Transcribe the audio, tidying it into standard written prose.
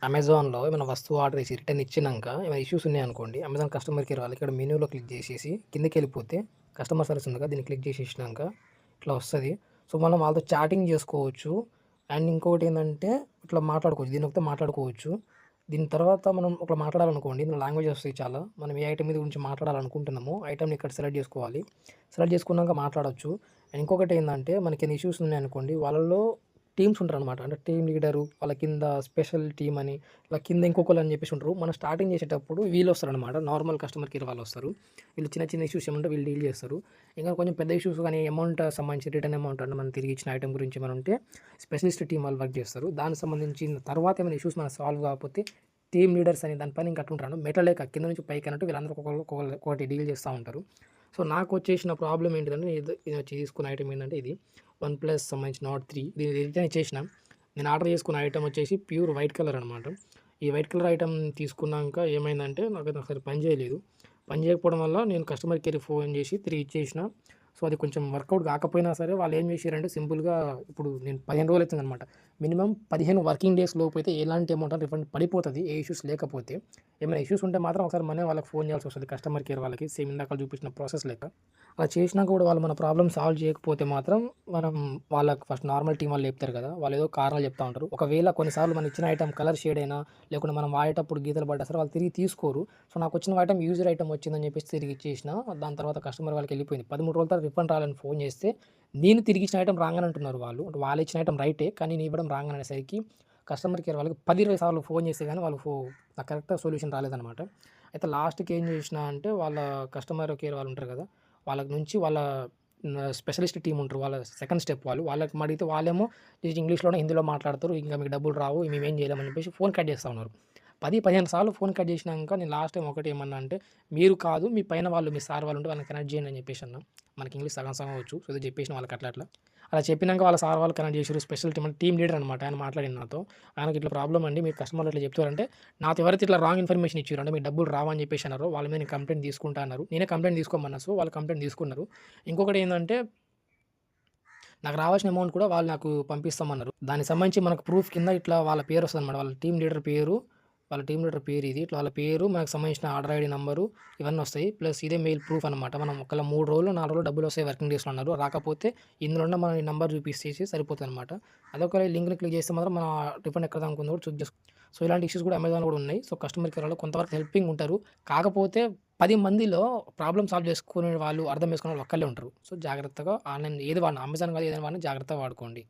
అమెజాన్‌లో ఏమైనా వస్తువు ఆర్డర్ చేసి రిటర్న్ ఇచ్చినంక ఏమైనా ఇష్యూస్ ఉన్నాయనుకోండి, అమెజాన్ కస్టమర్ కేర్ వాళ్ళకి ఇక్కడ మెనూలో క్లిక్ చేసేసి కిందకెళ్ళిపోతే కస్టమర్ సర్వీస్ ఉంది కదా! దీన్ని క్లిక్ చేసేసినంక ఇట్లా వస్తది. సో, మనం వాళ్ళతో చాటింగ్ చేసుకోవచ్చు. అండ్ ఇంకొకటేందంటే ఇట్లా మాట్లాడుకోవచ్చు. దీన్ని నొక్కితే మాట్లాడుకోవచ్చు. దీని తర్వాత మనం ఒకవేళ మాట్లాడాలనుకోండి, ఇందులో లాంగ్వేజెస్ వస్తాయి చాలా. మనం ఏ ఐటెమ్ మీద గురించి మాట్లాడాలనుకుంటున్నామో ఐటెమ్‌ని ఇక్కడ సెలెక్ట్ చేసుకోవాలి. సెలెక్ట్ చేసుకున్నాక మాట్లాడొచ్చు. అండ్ ఇంకొకటేందంటే మనకేమైనా ఇష్యూస్ ఉన్నాయనుకోండి, వాళ్ళలో టీమ్స్ ఉంటారనమాట. అంటే టీమ్ లీడరు, వాళ్ళ కింద స్పెషల్ టీమ్ అని, ఇలా కింద ఇంకొకళ్ళని చెప్పేసి ఉంటారు. మనం స్టార్టింగ్ చేసేటప్పుడు వీళ్ళొస్తారనమాట. నార్మల్ కస్టమర్ కేర్ వాళ్ళొస్తారు. వీళ్ళు చిన్న చిన్న ఇష్యూస్ ఏముంటే వీళ్ళు డీల్ చేస్తారు. ఇంకా కొంచెం పెద్ద ఇష్యూస్ కానీ అమౌంట్ సంబంధించి రిటర్న్ అమౌంట్ అంటే మనం తిరిగి ఇచ్చిన ఐటెమ్ గురించి ఏమైనా ఉంటే స్పెషలిస్ట్ టీమ్ వాళ్ళు వర్క్ చేస్తారు. దానికి సంబంధించిన తర్వాత ఏమైనా ఇష్యూస్ మనకు సాల్వ్ కాకపోతే టీమ్ లీడర్స్ అని దానిపైన ఇంకా అట్లుంటారు. మెట్ల కింద నుంచి పైకి అన్నట్టు వీళ్ళందరూ ఒక్కొక్కటి డీల్ చేస్తూ ఉంటారు. సో, నాకొచ్చేసిన ప్రాబ్లమ్ ఏంటిదంటే ఇది తీసుకున్న ఐటెమ్ ఏంటంటే ఇది వన్ ప్లస్ సంబంధించిన నాట్ 3 ఇది రిటర్న్ ఇచ్చేసిన. నేను ఆర్డర్ చేసుకున్న ఐటెమ్ వచ్చేసి ప్యూర్ వైట్ కలర్ అనమాట. ఈ వైట్ కలర్ ఐటెమ్ తీసుకున్నాక ఏమైందంటే నాకైతే ఒకసారి పని చేయలేదు. పని చేయకపోవడం వల్ల నేను కస్టమర్ కేర్‌కి ఫోన్ చేసి తిరిగి ఇచ్చేసిన. సో, అది కొంచెం వర్కౌట్ కాకపోయినా సరే వాళ్ళు ఏం చేశారంటే సింపుల్‌గా ఇప్పుడు నేను 15 రోజులు అవుతుందనమాట. మినిమమ్ 15 వర్కింగ్ డేస్ లోపు అయితే ఎలాంటి అమౌంట్ రిఫండ్ పడిపోతది. ఏ ఇష్యూస్ లేకపోతే. ఏమైనా ఇష్యూస్ ఉంటే మాత్రం ఒకసారి మనమే వాళ్ళకి ఫోన్ చేయాల్సి వస్తది కస్టమర్ కేర్ వాళ్ళకి. సేమ్ ఇందాక చూపించిన ప్రాసెస్ లెక్క. అలా చేసినాక కూడా వాళ్ళు మన ప్రాబ్లమ్ సాల్వ్ చేయకపోతే మాత్రం మనం వాళ్ళకి ఫస్ట్ నార్మల్ టీమ్ వాళ్ళు చెప్తారు కదా! వాళ్ళేదో కారణాలు చెప్తా ఉంటారు. ఒకవేళ కొన్నిసార్లు మనం ఇచ్చిన ఐటెమ్ కలర్ షేడ్ అయినా, లేకుంటే మనం వాడేటప్పుడు గీతలు పడ్డా సరే వాళ్ళు తిరిగి తీసుకోరు. సో, నాకొచ్చిన ఐటెమ్ యూజ్డ్ ఐటెమ్ వచ్చిందని చెప్పేసి తిరిగి ఇచ్చేసిన. దాని తర్వాత కస్టమర్ వాళ్ళకెళ్ళిపోయింది. 13 రోజుల తర్వాత రిఫండ్ రావాలని ఫోన్ చేస్తే, నేను తిరిగి ఇచ్చిన ఐటెమ్ రాంగ్ అని అంటున్నారు వాళ్ళు. అంటే వాళ్ళు ఇచ్చిన ఐటెమ్ రైటే. కానీ నేను ఇవ్వడం రాంగ్ అనేసరికి కస్టమర్ కేర్ వాళ్ళకి 10, 20 సార్లు ఫోన్ చేస్తే గానీ వాళ్ళు నాకు కరెక్ట్‌గా సొల్యూషన్ రాలేదనమాట. అయితే లాస్ట్‌కి ఏం చేసినా అంటే వాళ్ళ కస్టమర్ కేర్ వాళ్ళు ఉంటారు కదా! వాళ్ళ నుంచి వాళ్ళ స్పెషలిస్ట్ టీమ్ ఉంటారు. వాళ్ళ సెకండ్ స్టెప్ వాళ్ళు. వాళ్ళకి అడిగితే వాళ్ళేమో జస్ట్ ఇంగ్లీష్‌లోనో, హిందీలో మాట్లాడతారు. ఇంక మీకు డబ్బులు రావు. మేమేం చేయలేమని చెప్పేసి ఫోన్ కట్ చేస్తా ఉన్నారు. 10, 15 సార్లు ఫోన్ కట్ చేసినాక నేను లాస్ట్ టైమ్ ఒకటి ఏమన్నా అంటే, మీరు కాదు మీ పైన వాళ్ళు మీ సార్ వాళ్ళు ఉంటే వాళ్ళని కనెక్ట్ చేయండి అని చెప్పేసి అన్నా. మనకి ఇంగ్లీష్ సగం సగం వచ్చు. సో, ఏదో చెప్పేసిన వాళ్ళకి అట్లా అట్లా. అలా చెప్పినాక వాళ్ళ సార్ వాళ్ళు కనెక్ట్ చేసిర్రు. స్పెషల్ టీమ్ లీడర్ అనమాట. ఆయన మాట్లాడిండు నాతో. ఆయనకి ఇట్లా ప్రాబ్లమ్ అండి. మీరు కస్టమర్లు ఇట్లా చెప్తున్నారంటే నాతో ఎవరైతే ఇట్లా రాంగ్ ఇన్ఫర్మేషన్ ఇచ్చిర్రో అంటే మీకు డబ్బులు రావని చెప్పేసి అన్నారో వాళ్ళ మీద నేను కంప్లెయింట్ తీసుకుంటా అన్నారు. నేనే కంప్లెయింట్ తీసుకోమన్నా. సో, వాళ్ళు కంప్లెయింట్ తీసుకున్నారు. ఇంకొకటి ఏందంటే నాకు రావాల్సిన అమౌంట్ కూడా వాళ్ళు నాకు పంపిస్తామన్నారు. దానికి సంబంధించి మనకు ప్రూఫ్ కింద ఇట్లా వాళ్ళ పేరు వస్తదనమాట. వాళ్ళ టీమ్ లీడర్ పేరు ఇది. ఇట్లా వాళ్ళ పేరు, మనకు సంబంధించిన ఆర్డర్ ఐడీ నంబరు ఇవన్నీ వస్తాయి. ప్లస్ ఇదే మెయిల్ ప్రూఫ్ అనమాట. మనం ఒకవేళ 3 రోజులు, 4 రోజులు డబ్బులొస్తాయి వర్కింగ్ డేస్‌లో అన్నారు. రాకపోతే ఇందులోనే మనం ఈ నంబర్ చూపిచ్చేసి సరిపోతదనమాట. అదే ఒకవేళ లింక్‌ని క్లిక్ చేస్తే మాత్రం మన రిఫండ్ ఎక్కడ దాకా ఉందో కూడా చెక్ సో, ఇలాంటి ఇష్యూస్ కూడా అమెజాన్‌లో కూడా ఉన్నాయి. సో, కస్టమర్ కేర్ వాళ్ళు కొంతవరకు హెల్పింగ్ ఉంటారు. కాకపోతే 10 మందిలో ప్రాబ్లమ్ సాల్వ్ చేసుకునే వాళ్ళు, అర్థం చేసుకునే వాళ్ళు ఒక్కళ్ళే ఉంటారు. సో, జాగ్రత్తగా ఆన్‌లైన్ ఏది వాడినా అమెజాన్ కాదు ఏదైనా వాడినా జాగ్రత్తగా వాడుకోండి.